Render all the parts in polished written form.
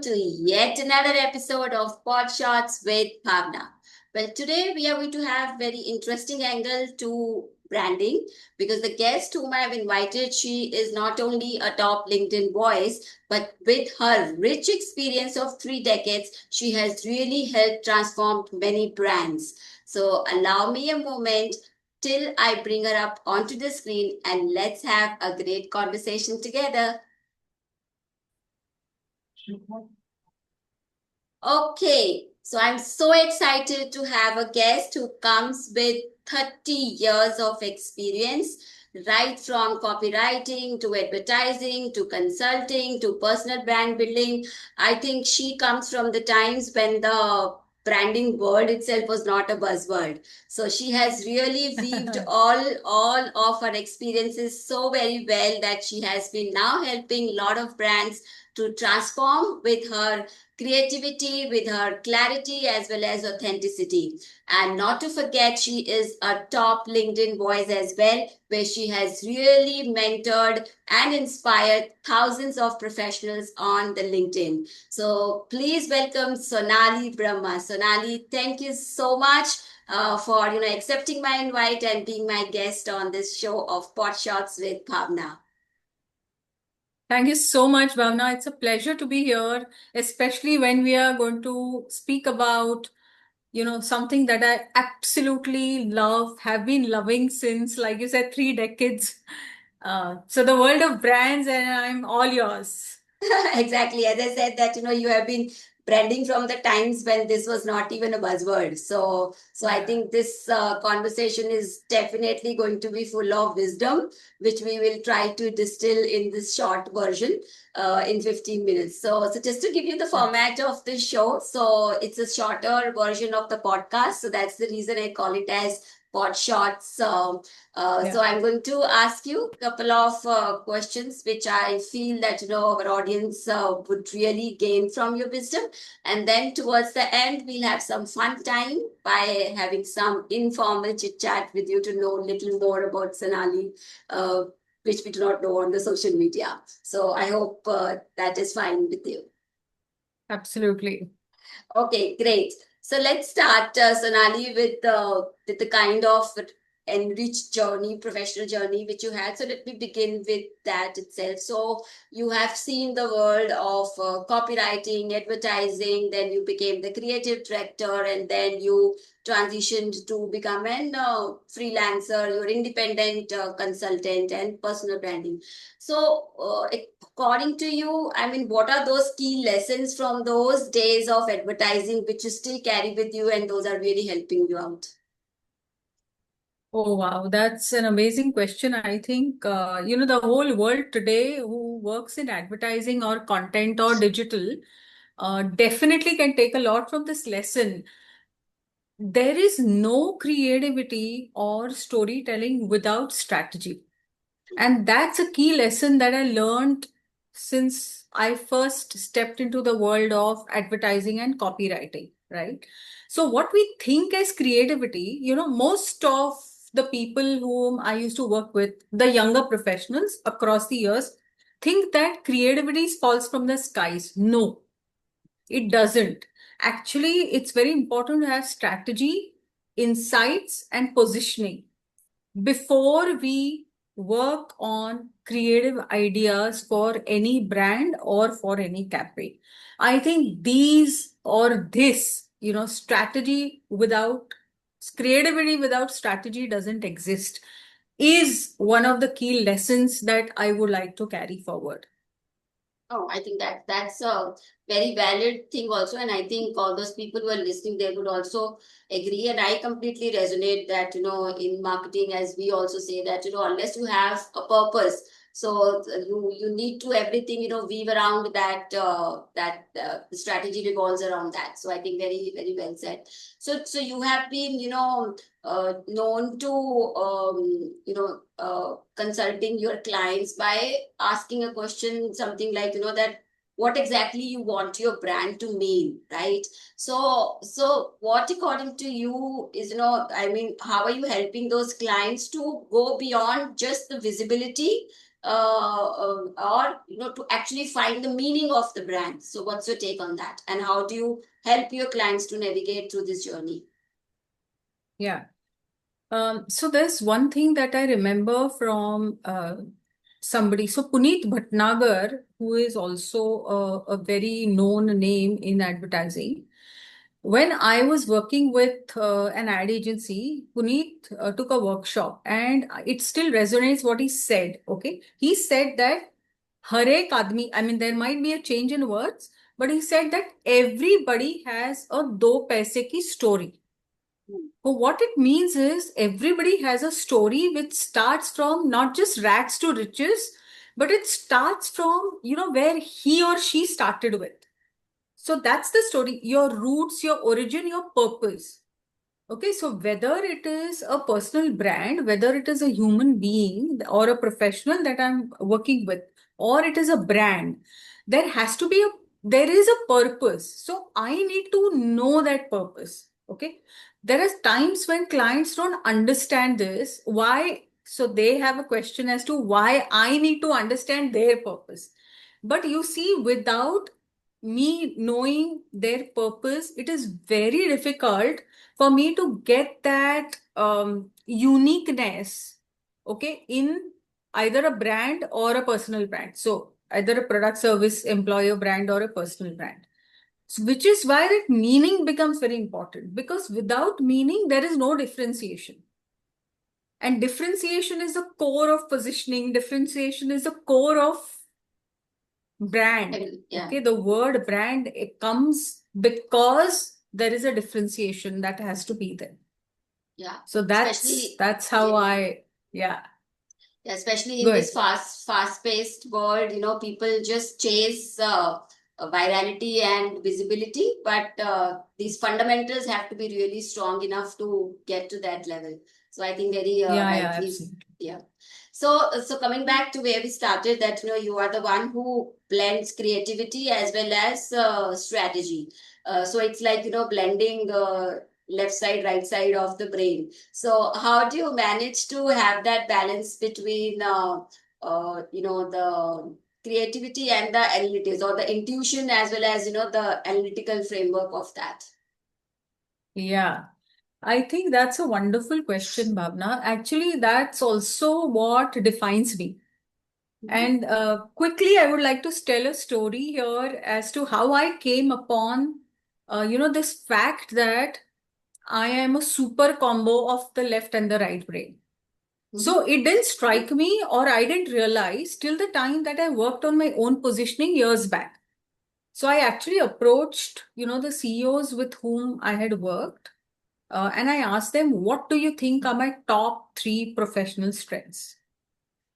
to yet another episode of Pod Shots with Bhavna. Well, today we are going to have very interesting angle to branding because the guest whom I have invited, she is not only a top LinkedIn voice, but with her rich experience of 3 decades, she has really helped transform many brands. So allow me a moment till I bring her up onto the screen and let's have a great conversation together. Okay, so I'm so excited to have a guest who comes with 30 years of experience, right from copywriting to advertising to consulting to personal brand building. I think she comes from the times when the branding word itself was not a buzzword. So she has really weaved all of her experiences so very well that she has been now helping a lot of brands to transform with her creativity, with her clarity as well as authenticity. And not to forget, she is a top LinkedIn voice as well, where she has really mentored and inspired thousands of professionals on the LinkedIn. So please welcome Sonali Brahma. Sonali, thank you so much. For accepting my invite and being my guest on this show of Pot Shots with Bhavna. Thank you so much, Bhavna. It's a pleasure to be here, especially when we are going to speak about, something that I absolutely love, have been loving since, like you said, 3 decades. So the world of brands, and I'm all yours. Exactly. As I said that, you have been branding from the times when this was not even a buzzword. So I Yeah. think this conversation is definitely going to be full of wisdom, which we will try to distill in this short version in 15 minutes. So just to give you the format of the show, so it's a shorter version of the podcast. So that's the reason I call it as pod shots. So Yeah. I'm going to ask you a couple of questions, which I feel that our audience would really gain from your wisdom, and then towards the end we'll have some fun time by having some informal chit chat with you to know a little more about Sonali, which we do not know on the social media. So I hope that is fine with you. Absolutely. Okay, great. So let's start, Sonali, with the kind of enriched journey, professional journey which you had. So let me begin with that itself. So you have seen the world of copywriting, advertising, then you became the creative director, and then you transitioned to become an freelancer, your independent consultant, and personal branding. So, according to you, I mean, what are those key lessons from those days of advertising which you still carry with you and those are really helping you out? Oh, wow. That's an amazing question. I think, the whole world today who works in advertising or content or digital definitely can take a lot from this lesson. There is no creativity or storytelling without strategy. And that's a key lesson that I learned since I first stepped into the world of advertising and copywriting, right? So, what we think as creativity, most of the people whom I used to work with, the younger professionals across the years, think that creativity falls from the skies. No, it doesn't. Actually, it's very important to have strategy, insights, and positioning before we work on creative ideas for any brand or for any campaign. I think these or this, strategy without creativity without strategy doesn't exist, is one of the key lessons that I would like to carry forward. Oh, I think that's a very valid thing also, and I think all those people who are listening, they would also agree. And I completely resonate that in marketing, as we also say that unless you have a purpose, so you need to everything weave around that the strategy revolves around that. So I think very very well said. So you have been known to consulting your clients by asking a question, something like that what exactly you want your brand to mean, right? So what according to you is I mean, how are you helping those clients to go beyond just the visibility or to actually find the meaning of the brand. So what's your take on that, and how do you help your clients to navigate through this journey? Yeah. So there's one thing that I remember from somebody. So Puneet Bhatnagar, who is also a very known name in advertising. When I was working with an ad agency, Puneet took a workshop, and it still resonates what he said. Okay. He said that Har ek aadmi, I mean, there might be a change in words, but he said that everybody has a do paise ki story. So what it means is everybody has a story which starts from not just rags to riches, but it starts from, where he or she started with. So that's the story, your roots, your origin, your purpose. Okay, so whether it is a personal brand, whether it is a human being or a professional that I'm working with, or it is a brand, there is a purpose. So I need to know that purpose. Okay. There are times when clients don't understand this. Why? So they have a question as to why I need to understand their purpose. But you see, without me knowing their purpose, it is very difficult for me to get that uniqueness, okay, in either a brand or a personal brand. So either a product, service, employer brand or a personal brand. So, which is why that meaning becomes very important, because without meaning, there is no differentiation. And differentiation is the core of positioning. Differentiation is the core of brand. Yeah. Okay, the word brand, it comes because there is a differentiation that has to be there. Yeah. So that's how yeah. Especially in Good. this fast-paced world, people just chase virality and visibility, but these fundamentals have to be really strong enough to get to that level. So I think very rightly, Absolutely. yeah. So coming back to where we started, that you are the one who blends creativity as well as strategy. So it's like blending left side, right side of the brain. So how do you manage to have that balance between the creativity and the analytics, or the intuition as well as the analytical framework of that? Yeah. I think that's a wonderful question, Bhavna. Actually, that's also what defines me. And quickly, I would like to tell a story here as to how I came upon, this fact that I am a super combo of the left and the right brain. So it didn't strike me, or I didn't realize till the time that I worked on my own positioning years back. So I actually approached, the CEOs with whom I had worked, and I asked them, what do you think are my top 3 professional strengths?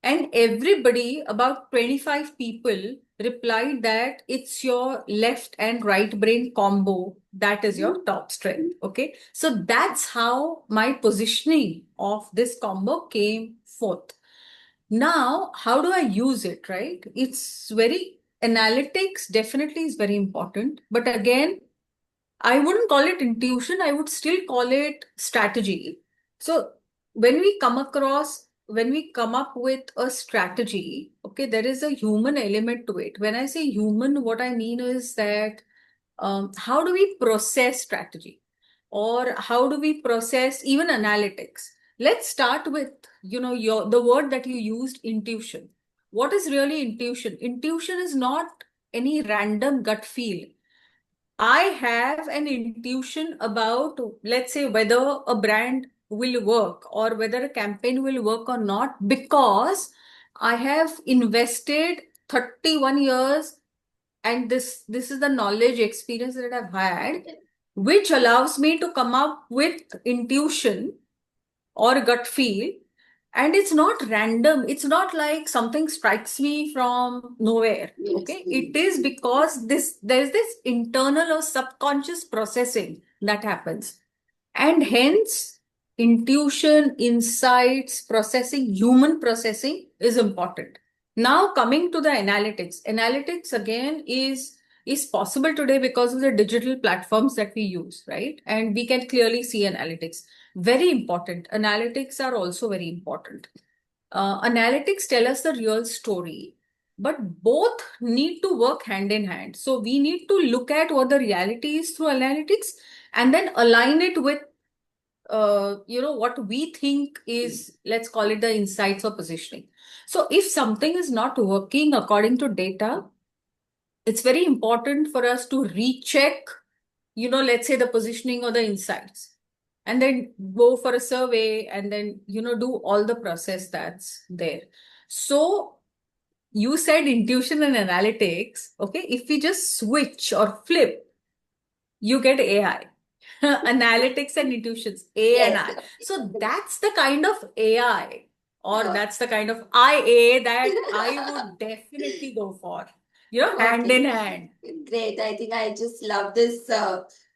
And everybody, about 25 people, replied that it's your left and right brain combo that is your top strength. Okay. So that's how my positioning of this combo came forth. Now, how do I use it, right? It's very analytics definitely is very important. But again, I wouldn't call it intuition, I would still call it strategy. So when we come up with a strategy, okay, there is a human element to it. When I say human, what I mean is that how do we process strategy, or how do we process even analytics? Let's start with, the word that you used, intuition. What is really intuition? Intuition is not any random gut feel. I have an intuition about, let's say, whether a brand will work or whether a campaign will work or not, because I have invested 31 years, and this is the knowledge experience that I've had, which allows me to come up with intuition or gut feel. And it's not random. It's not like something strikes me from nowhere. Okay. It is because there's this internal or subconscious processing that happens. And hence, intuition, insights, processing, human processing is important. Now, coming to the analytics. Analytics again is possible today because of the digital platforms that we use, right? And we can clearly see analytics. Very important. Analytics are also very important. Analytics tell us the real story, but both need to work hand in hand. So we need to look at what the reality is through analytics and then align it with what we think is, let's call it the insights or positioning. So if something is not working according to data, it's very important for us to recheck, let's say the positioning or the insights, and then go for a survey and then, do all the process that's there. So you said intuition and analytics. Okay. If we just switch or flip, you get AI. Analytics and intuitions, A and Yes. I. So that's the kind of AI, or Oh, that's the kind of IA that I would definitely go for, hand in okay. hand. Great. I think I just love this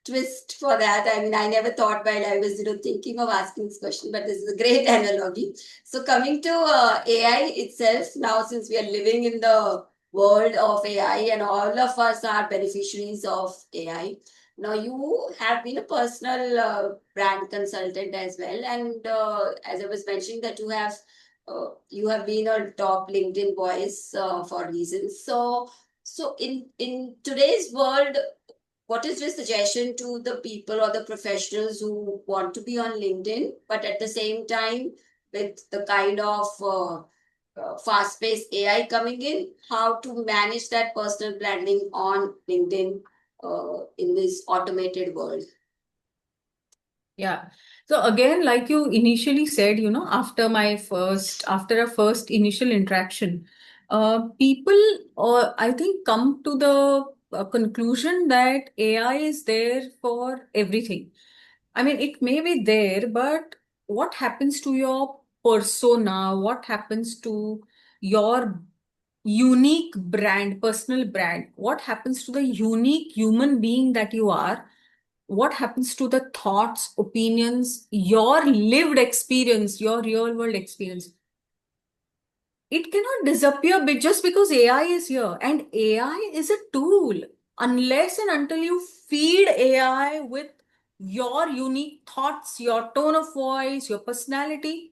twist for that. I mean, I never thought while I was, thinking of asking this question, but this is a great analogy. So coming to AI itself, now since we are living in the world of AI and all of us are beneficiaries of AI, now you have been a personal brand consultant as well, and as I was mentioning that you have been a top LinkedIn voice for reasons. So in today's world, what is your suggestion to the people or the professionals who want to be on LinkedIn, but at the same time, with the kind of fast-paced AI coming in, how to manage that personal branding on LinkedIn in this automated world? Yeah. So again, like you initially said, after a first initial interaction, people, or I think, come to the conclusion that AI is there for everything. I mean, it may be there, but what happens to your persona? What happens to your unique brand, personal brand? What happens to the unique human being that you are? What happens to the thoughts, opinions, your lived experience, your real world experience? It cannot disappear just because AI is here. And AI is a tool. Unless and until you feed AI with your unique thoughts, your tone of voice, your personality,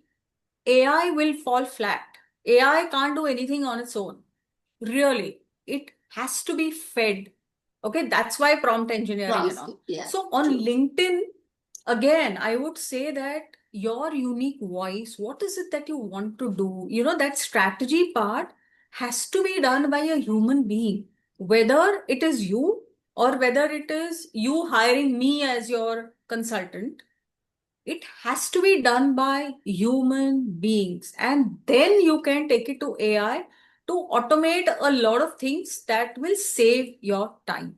AI will fall flat. AI can't do anything on its own. Really, it has to be fed. Okay, that's why prompt engineering and Promise. all. Yeah, So on true. LinkedIn, again, I would say that your unique voice, what is it that you want to do? That strategy part has to be done by a human being, whether it is you or whether it is you hiring me as your consultant. It has to be done by human beings, and then you can take it to AI to automate a lot of things that will save your time.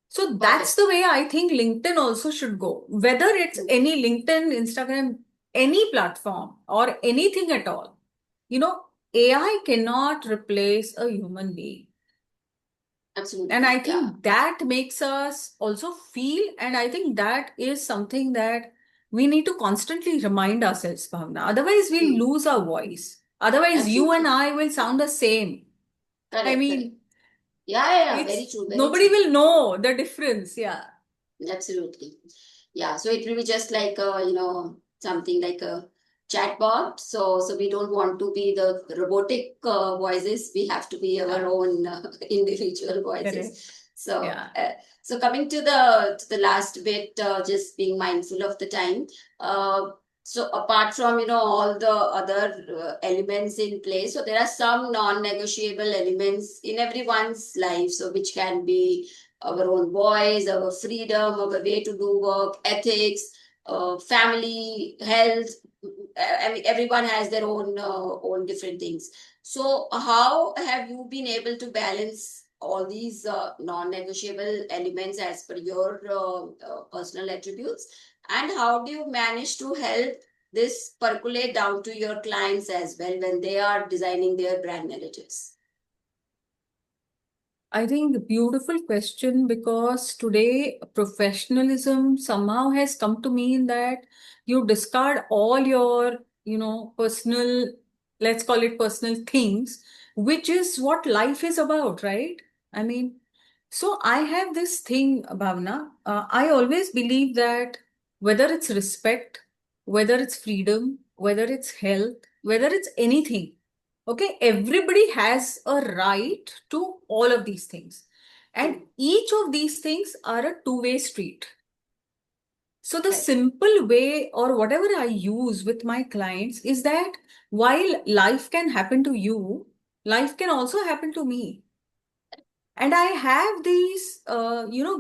So that's Perfect. the way I think LinkedIn also should go. Whether it's any LinkedIn, Instagram, any platform or anything at all, AI cannot replace a human being. And Absolutely. I Yeah. think that makes us also feel, and I think that is something that we need to constantly remind ourselves, Bhavna. Otherwise, we'll Hmm. lose our voice. Otherwise, you and Absolutely. I will sound the same. I Correct. Correct. mean, Yeah, yeah, yeah. Very it's true. Very nobody true. will know the difference. Yeah. Absolutely. Yeah. So it will be just like something like a chatbot. So we don't want to be the robotic voices. We have to be our Yeah. own individual voices. Correct. So Yeah. so coming to the last bit, just being mindful of the time. So apart from all the other elements in place, so there are some non-negotiable elements in everyone's life. So which can be our own voice, our freedom, our way to do work, ethics, family, health. I mean, everyone has their own different things. So, how have you been able to balance all these non-negotiable elements as per your personal attributes? And how do you manage to help this percolate down to your clients as well when they are designing their brand narratives? I think beautiful question, because today professionalism somehow has come to mean that you discard all your, personal, let's call it personal things, which is what life is about, right? I mean, so I have this thing, Bhavna. I always believe that whether it's respect, whether it's freedom, whether it's health, whether it's anything. Okay, everybody has a right to all of these things. And each of these things are a two-way street. So the Right. simple way or whatever I use with my clients is that while life can happen to you, life can also happen to me. And I have these,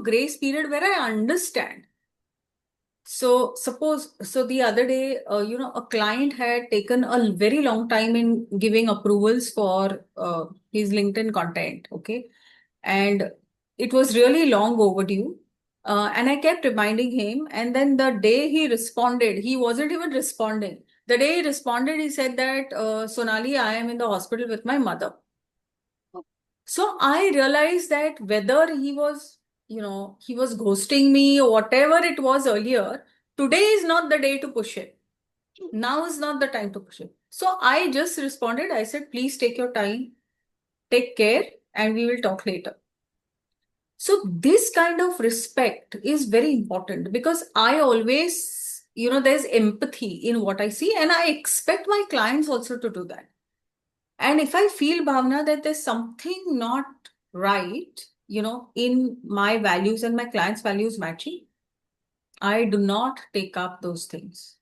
grace period where I understand. So the other day, a client had taken a very long time in giving approvals for his LinkedIn content. Okay. And it was really long overdue. And I kept reminding him. And then the day he responded, he wasn't even responding. The day he responded, he said that, Sonali, I am in the hospital with my mother. So I realized that whether he was ghosting me or whatever it was earlier, today is not the day to push it. Now is not the time to push it. So I just responded. I said, please take your time, take care, and we will talk later. So this kind of respect is very important because I always, there's empathy in what I see, and I expect my clients also to do that. And if I feel, Bhavna, that there's something not right, in my values and my clients' values matching, I do not take up those things.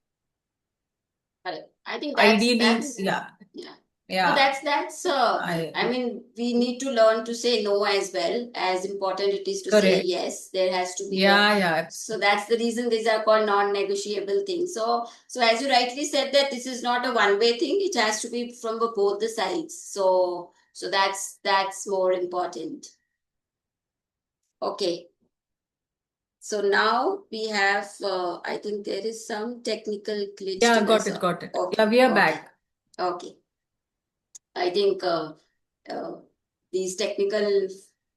Correct. I think Ideally, that's yeah. yeah. Yeah. That's I mean, we need to learn to say no as well. As important it is to say Correct. yes, there has to be Yeah. so that's the reason these are called non-negotiable things. So as you rightly said that this is not a one-way thing, it has to be from both the sides. So that's more important. Okay. So now we have, I think there is some technical glitch. Yeah, to got this. it. Okay. Yeah, we are Okay. back. Okay. I think these technical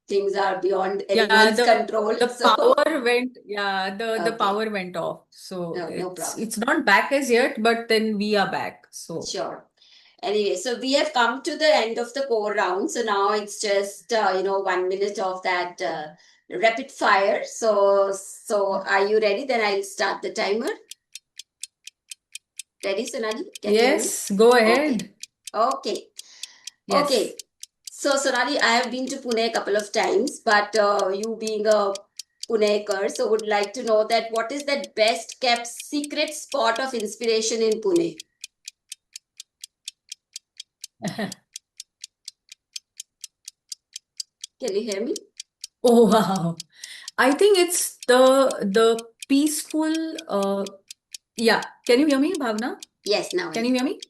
things are beyond anyone's control. The So power went, the Okay. power went off. So no problem. it's not back as yet, but then we are back. So Sure. Anyway, so we have come to the end of the core round. So now it's just 1 minute of that rapid fire. So are you ready? Then I'll start the timer. Ready, Sonali? Can you hear me? yes, go ahead. Okay. Yes. Okay. So, Sonali, I have been to Pune a couple of times, but you being a Punekar, so would like to know that what is that best kept secret spot of inspiration in Pune? Can you hear me? Oh, wow. I think it's the peaceful, yeah. Can you hear me, Bhavna? Yes, now Can you hear me?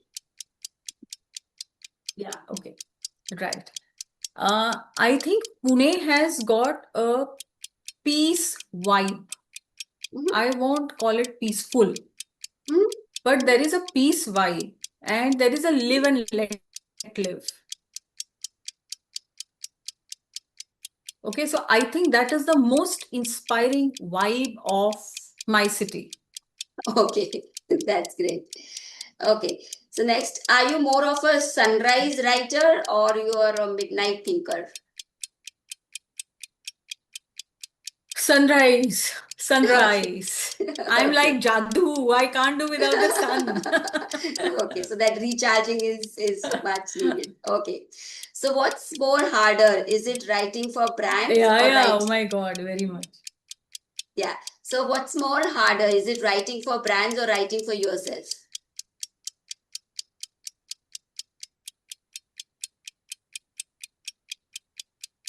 Yeah, okay. Right. I think Pune has got a peace vibe. I won't call it peaceful, but there is a peace vibe and there is a live and let live. Okay, so I think that is the most inspiring vibe of my city. Okay, that's great. Okay, so next, are you more of a sunrise writer or you are a midnight thinker? Sunrise. I'm like Jadoo. I can't do without the sun. Okay, so that recharging is much needed. Okay, so what's more harder? Is it writing for brands or Oh my God, very much. Yeah. So what's more harder? Is it writing for brands or writing for yourself?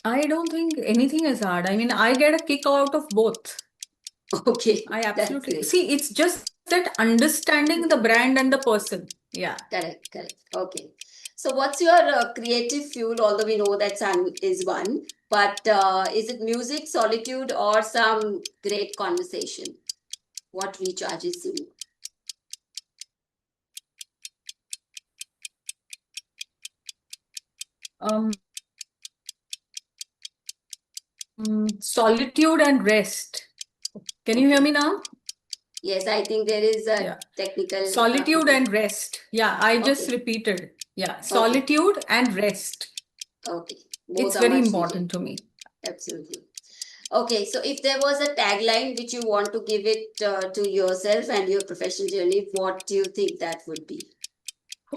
I don't think anything is hard. I mean, I get a kick out of both. Okay. I that's absolutely great. see. It's just that understanding the brand and the person. Yeah. Correct. Okay. So what's your creative fuel? Although we know that sun is one, but is it music, solitude, or some great conversation? What recharges you? Solitude and rest. Can you hear me now? Yes, I think there is a technical. Solitude and rest. Yeah, I just repeated. Yeah, solitude and rest. Okay. It's very important to me. Absolutely. Okay, so if there was a tagline which you want to give it to yourself and your professional journey, what do you think that would be?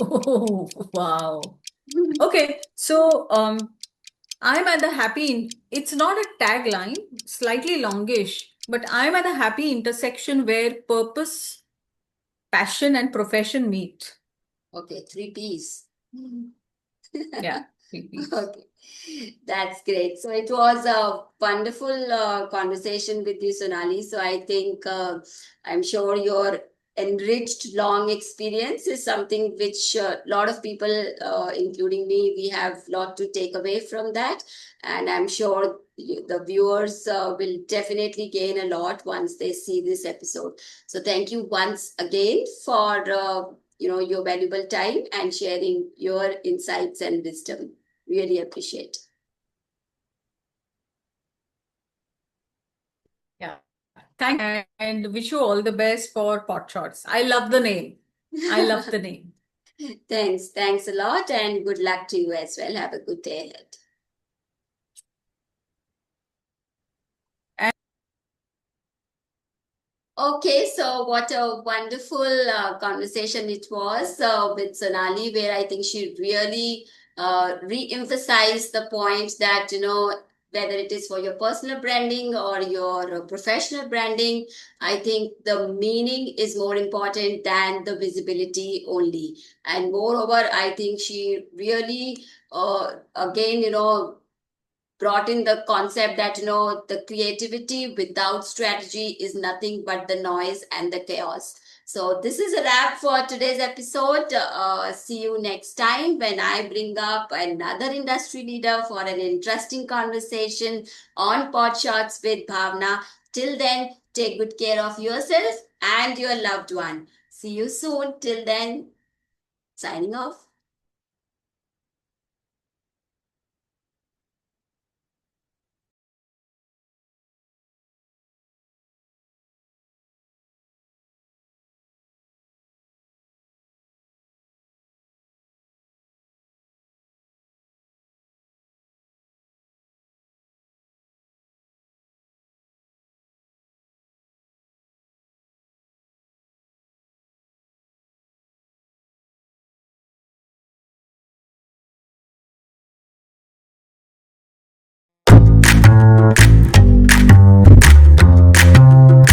Oh, wow. Okay, so I'm at the it's not a tagline, slightly longish, but I'm at the happy intersection where purpose, passion, and profession meet. Okay, three P's. Yeah, 3 Ps. Okay, that's great. So it was a wonderful conversation with you, Sonali. So I think I'm sure your enriched long experience is something which a lot of people, including me, we have a lot to take away from that. And I'm sure the viewers will definitely gain a lot once they see this episode. So thank you once again for your valuable time and sharing your insights and wisdom. Really appreciate. Yeah. Thank you and wish you all the best for Pot Shots. I love the name. I love the name. Thanks a lot, and good luck to you as well. Have a good day ahead. Okay, so what a wonderful conversation it was with Sonali, where I think she really re-emphasized the point that, whether it is for your personal branding or your professional branding, I think the meaning is more important than the visibility only. And moreover, I think she really, again, brought in the concept that the creativity without strategy is nothing but the noise and the chaos. So this is a wrap for today's episode. See you next time when I bring up another industry leader for an interesting conversation on Pod Shots with Bhavna. Till then, take good care of yourself and your loved one. See you soon. Till then, signing off.